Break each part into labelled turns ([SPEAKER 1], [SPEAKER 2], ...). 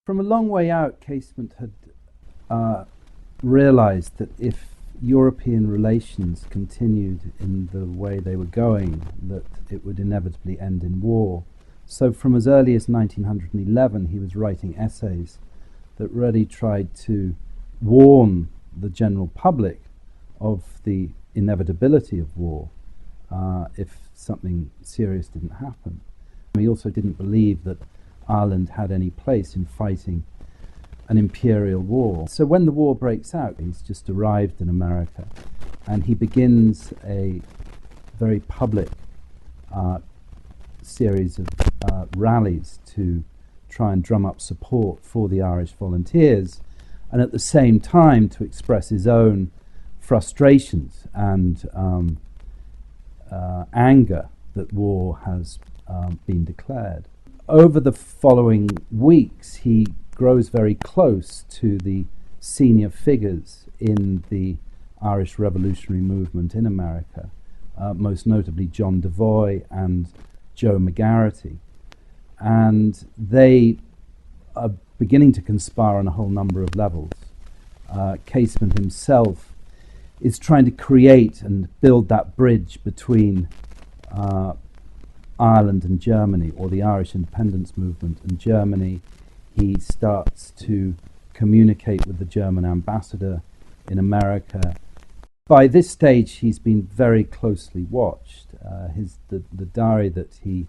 [SPEAKER 1] From a long way out, Casement had realized that if European relations continued in the way they were going, that it would inevitably end in war. So from as early as 1911, he was writing essays that really tried to warn the general public of the inevitability of war if something serious didn't happen. He also didn't believe that Ireland had any place in fighting an imperial war. So when the war breaks out, he's just arrived in America, and he begins a very public series of rallies to try and drum up support for the Irish volunteers, and at the same time to express his own frustrations and anger that war has been declared. Over the following weeks, he grows very close to the senior figures in the Irish revolutionary movement in America, most notably John Devoy and Joe McGarrity. And they are beginning to conspire on a whole number of levels. Casement himself is trying to create and build that bridge between Ireland and Germany, or the Irish independence movement and Germany. He starts to communicate with the German ambassador in America. By this stage, he's been very closely watched. The diary that he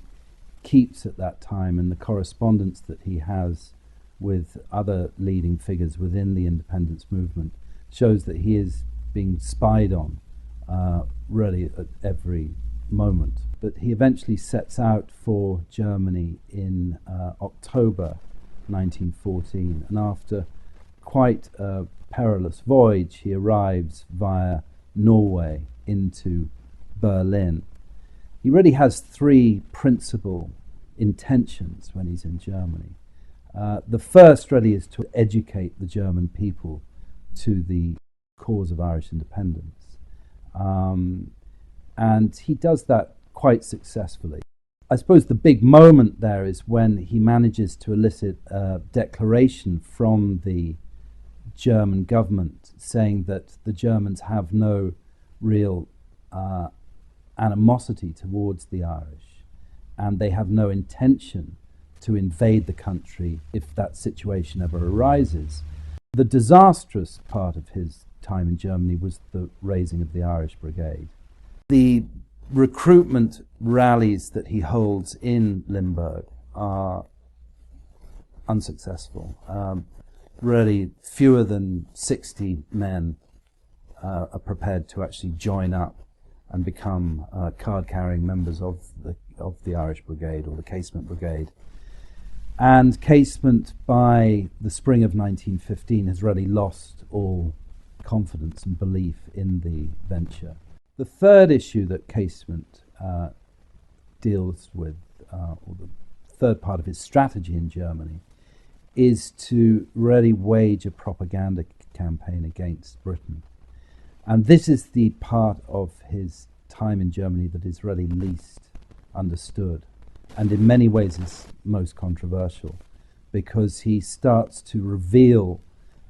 [SPEAKER 1] keeps at that time and the correspondence that he has with other leading figures within the independence movement shows that he is being spied on really at every moment. But he eventually sets out for Germany in October 1914, and after quite a perilous voyage, he arrives via Norway into Berlin. He really has three principal intentions when he's in Germany. The first really is to educate the German people to the cause of Irish independence. And he does that quite successfully. I suppose the big moment there is when he manages to elicit a declaration from the German government saying that the Germans have no real animosity towards the Irish, and they have no intention to invade the country if that situation ever arises. The disastrous part of his time in Germany was the raising of the Irish Brigade. The recruitment rallies that he holds in Limburg are unsuccessful. Really, fewer than 60 men are prepared to actually join up and become card-carrying members of the Irish Brigade, or the Casement Brigade. And Casement, by the spring of 1915, has really lost all confidence and belief in the venture. The third issue that Casement deals with, or the third part of his strategy in Germany, is to really wage a propaganda campaign against Britain. And this is the part of his time in Germany that is really least understood, and in many ways is most controversial, because he starts to reveal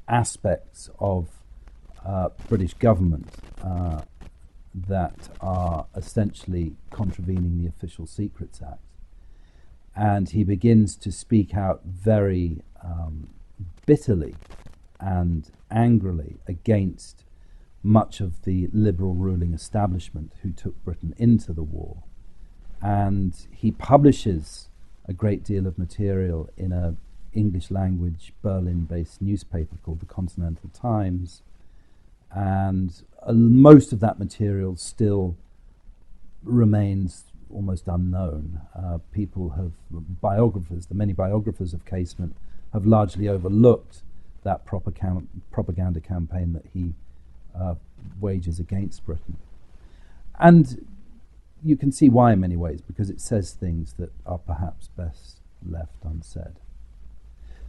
[SPEAKER 1] aspects of British government that are essentially contravening the Official Secrets Act. And he begins to speak out very bitterly and angrily against much of the liberal ruling establishment who took Britain into the war. And he publishes a great deal of material in an English language Berlin-based newspaper called the Continental Times, and most of that material still remains almost unknown. The many biographers of Casement have largely overlooked that propaganda campaign that he wages against Britain. And you can see why in many ways, because it says things that are perhaps best left unsaid.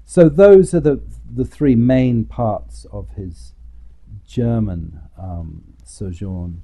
[SPEAKER 1] So those are the three main parts of his German sojourn.